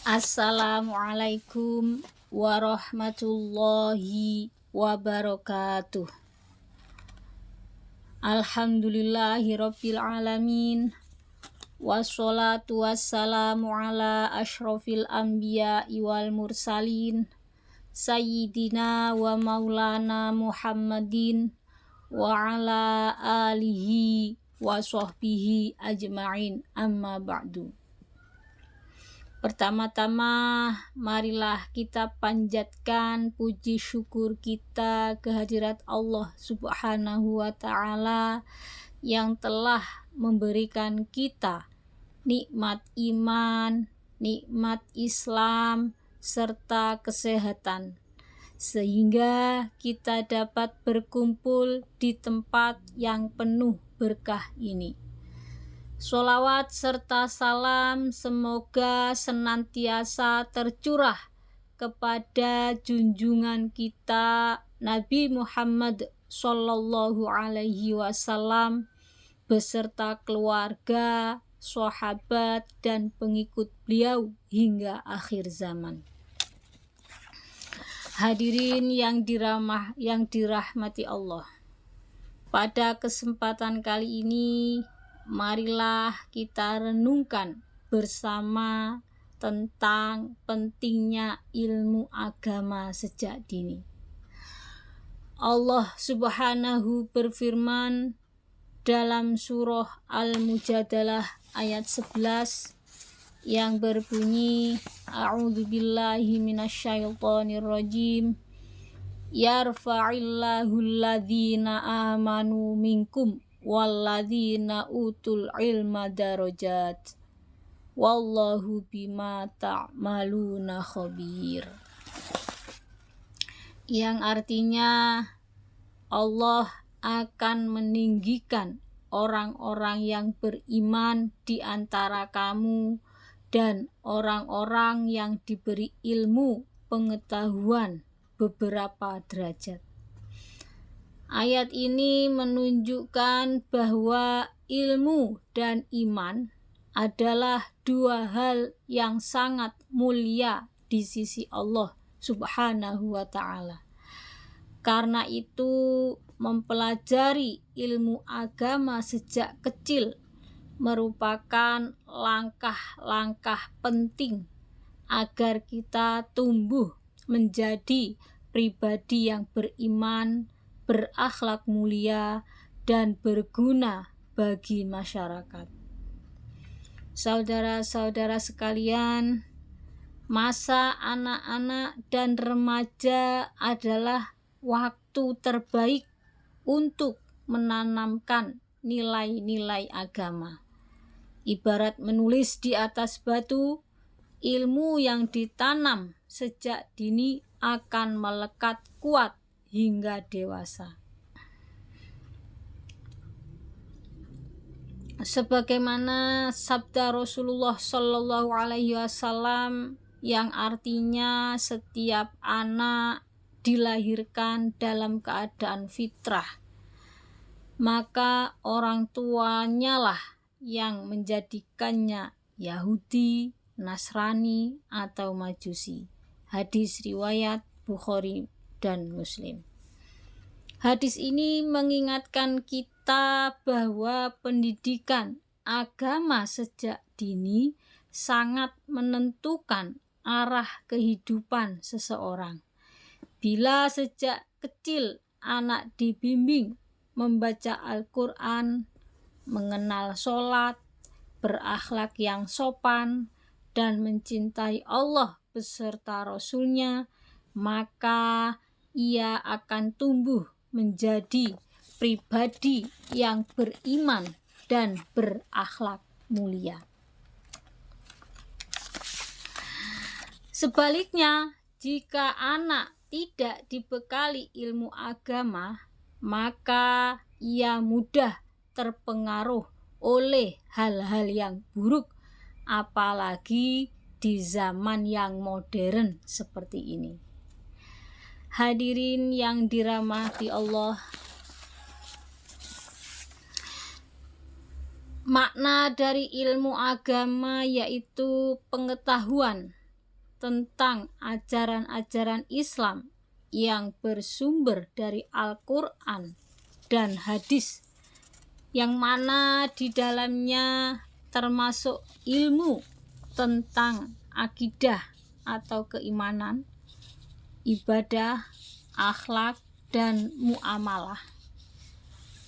Assalamualaikum warahmatullahi wabarakatuh. Alhamdulillahirabbil alamin. Wassalatu wassalamu ala asyrofil anbiya'i wal mursalin sayyidina wa maulana Muhammadin wa ala alihi wa sahbihi ajma'in, amma ba'du. Pertama-tama marilah kita panjatkan puji syukur kita kehadirat Allah Subhanahu wa ta'ala yang telah memberikan kita nikmat iman, nikmat Islam, serta kesehatan, sehingga kita dapat berkumpul di tempat yang penuh berkah ini. Sholawat serta salam semoga senantiasa tercurah kepada junjungan kita Nabi Muhammad Sallallahu Alaihi Wasallam beserta keluarga, sahabat, dan pengikut beliau hingga akhir zaman. Hadirin yang dirahmati Allah, pada kesempatan kali ini marilah kita renungkan bersama tentang pentingnya ilmu agama sejak dini. Allah Subhanahu berfirman dalam surah Al-Mujadalah ayat 11 yang berbunyi, A'udzubillahi minasyaitonirrajim, Yarfa'illahu alladhina amanu minkum walladzina utul ilma darajat wallahu bima ta'maluna khabir. Yang artinya Allah akan meninggikan orang-orang yang beriman di antara kamu dan orang-orang yang diberi ilmu pengetahuan beberapa derajat. Ayat ini menunjukkan bahwa ilmu dan iman adalah dua hal yang sangat mulia di sisi Allah Subhanahu wa ta'ala. Karena itu, mempelajari ilmu agama sejak kecil merupakan langkah-langkah penting agar kita tumbuh menjadi pribadi yang beriman, berakhlak mulia, dan berguna bagi masyarakat. Saudara-saudara sekalian, masa anak-anak dan remaja adalah waktu terbaik untuk menanamkan nilai-nilai agama. Ibarat menulis di atas batu, ilmu yang ditanam sejak dini akan melekat kuat hingga dewasa. Sebagaimana sabda Rasulullah Sallallahu Alaihi Wasallam yang artinya setiap anak dilahirkan dalam keadaan fitrah, maka orang tuanya lah yang menjadikannya Yahudi, Nasrani, atau Majusi. Hadis riwayat Bukhari dan Muslim. Hadis ini mengingatkan kita bahwa pendidikan agama sejak dini sangat menentukan arah kehidupan seseorang. Bila sejak kecil anak dibimbing membaca Al-Quran, mengenal sholat, berakhlak yang sopan, dan mencintai Allah beserta Rasul-Nya, maka ia akan tumbuh menjadi pribadi yang beriman dan berakhlak mulia. Sebaliknya, jika anak tidak dibekali ilmu agama, maka ia mudah terpengaruh oleh hal-hal yang buruk, apalagi di zaman yang modern seperti ini. Hadirin yang dirahmati Allah, makna dari ilmu agama yaitu pengetahuan tentang ajaran-ajaran Islam yang bersumber dari Al-Quran dan hadis, yang mana di dalamnya termasuk ilmu tentang akidah atau keimanan, ibadah, akhlak, dan muamalah.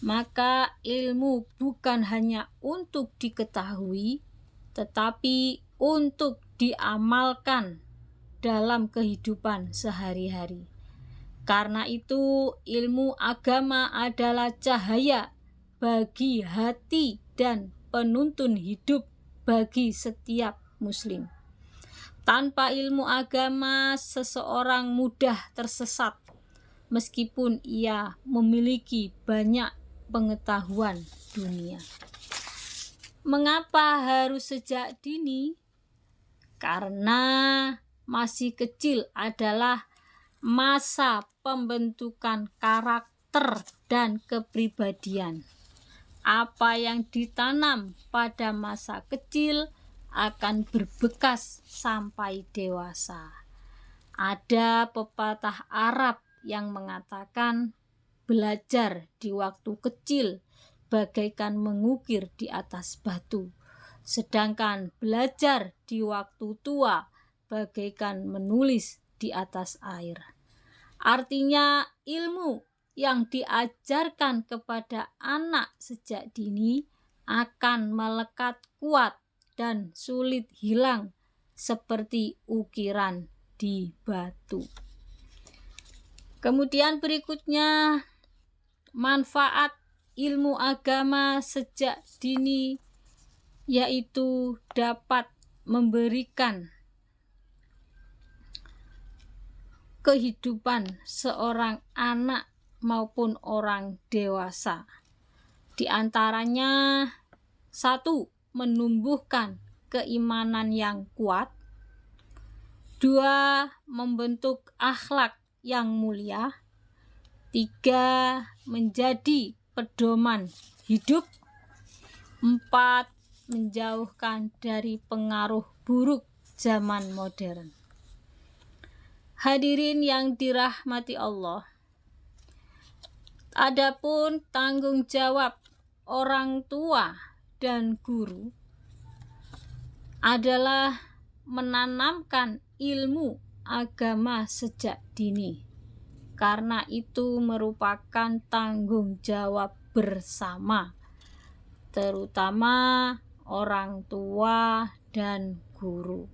Maka ilmu bukan hanya untuk diketahui, tetapi untuk diamalkan dalam kehidupan sehari-hari. Karena itu, ilmu agama adalah cahaya bagi hati dan penuntun hidup bagi setiap muslim. Tanpa ilmu agama, seseorang mudah tersesat, meskipun ia memiliki banyak pengetahuan dunia. Mengapa harus sejak dini? Karena masih kecil adalah masa pembentukan karakter dan kepribadian. Apa yang ditanam pada masa kecil akan berbekas sampai dewasa. Ada pepatah Arab yang mengatakan, belajar di waktu kecil bagaikan mengukir di atas batu, sedangkan belajar di waktu tua bagaikan menulis di atas air. Artinya, ilmu yang diajarkan kepada anak sejak dini akan melekat kuat dan sulit hilang seperti ukiran di batu. Kemudian berikutnya, manfaat ilmu agama sejak dini yaitu dapat memberikan kehidupan seorang anak maupun orang dewasa. Di antaranya, 1. Menumbuhkan keimanan yang kuat. 2. Membentuk akhlak yang mulia. 3. Menjadi pedoman hidup. 4. Menjauhkan dari pengaruh buruk zaman modern. Hadirin yang dirahmati Allah, adapun tanggung jawab orang tua dan guru adalah menanamkan ilmu agama sejak dini. Karena itu merupakan tanggung jawab bersama, terutama orang tua dan guru.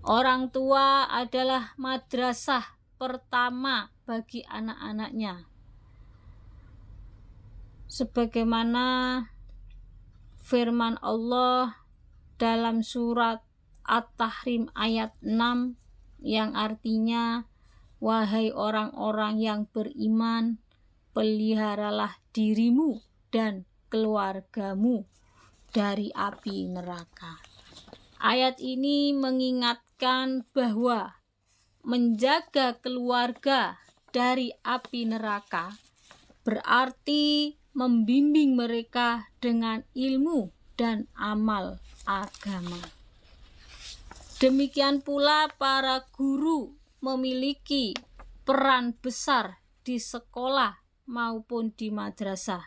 Orang tua adalah madrasah pertama bagi anak-anaknya. Sebagaimana firman Allah dalam surat At-Tahrim ayat 6 yang artinya, wahai orang-orang yang beriman, peliharalah dirimu dan keluargamu dari api neraka. Ayat ini mengingatkan bahwa menjaga keluarga dari api neraka berarti membimbing mereka dengan ilmu dan amal agama. Demikian pula para guru memiliki peran besar di sekolah maupun di madrasah.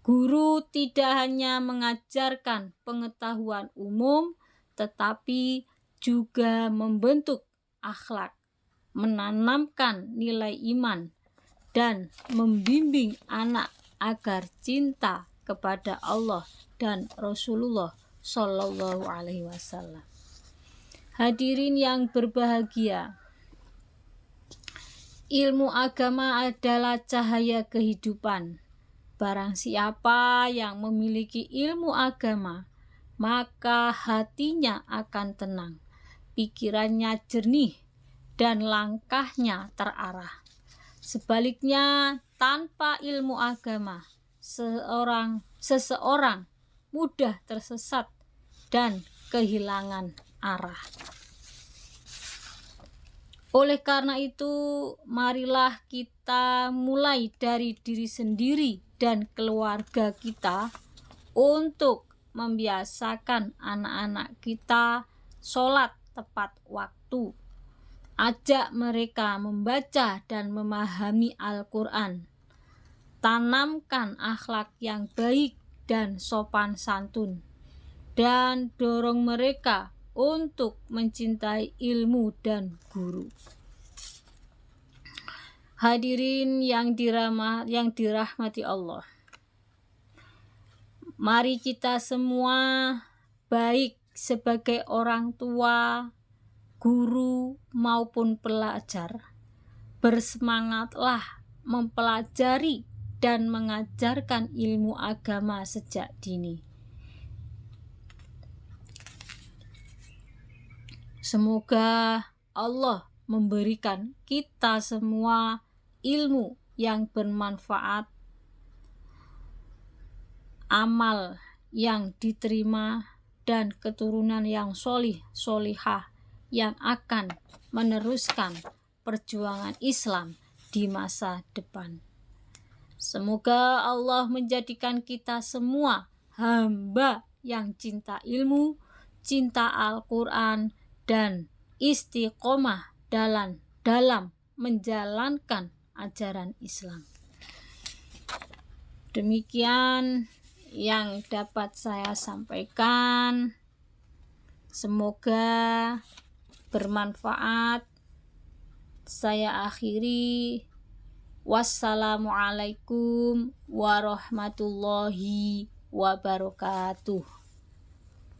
Guru tidak hanya mengajarkan pengetahuan umum, tetapi juga membentuk akhlak, menanamkan nilai iman, dan membimbing anak agar cinta kepada Allah dan Rasulullah Shallallahu Alaihi Wasallam. Hadirin yang berbahagia, ilmu agama adalah cahaya kehidupan. Barang siapa yang memiliki ilmu agama, maka hatinya akan tenang, pikirannya jernih, dan langkahnya terarah. Sebaliknya, tanpa ilmu agama, seseorang mudah tersesat dan kehilangan arah. Oleh karena itu, marilah kita mulai dari diri sendiri dan keluarga kita untuk membiasakan anak-anak kita sholat tepat waktu. Ajak mereka membaca dan memahami Al-Quran. Tanamkan akhlak yang baik dan sopan santun. Dan dorong mereka untuk mencintai ilmu dan guru. Hadirin yang dirahmati Allah. Mari kita semua, baik sebagai orang tua, guru maupun pelajar, bersemangatlah mempelajari dan mengajarkan ilmu agama sejak dini. Semoga Allah memberikan kita semua ilmu yang bermanfaat, amal yang diterima, dan keturunan yang solihah yang akan meneruskan perjuangan Islam di masa depan. Semoga Allah menjadikan kita semua hamba yang cinta ilmu, cinta Al-Quran, dan istiqomah dalam menjalankan ajaran Islam. Demikian yang dapat saya sampaikan. Semoga bermanfaat. Saya akhiri. Wassalamualaikum warahmatullahi wabarakatuh.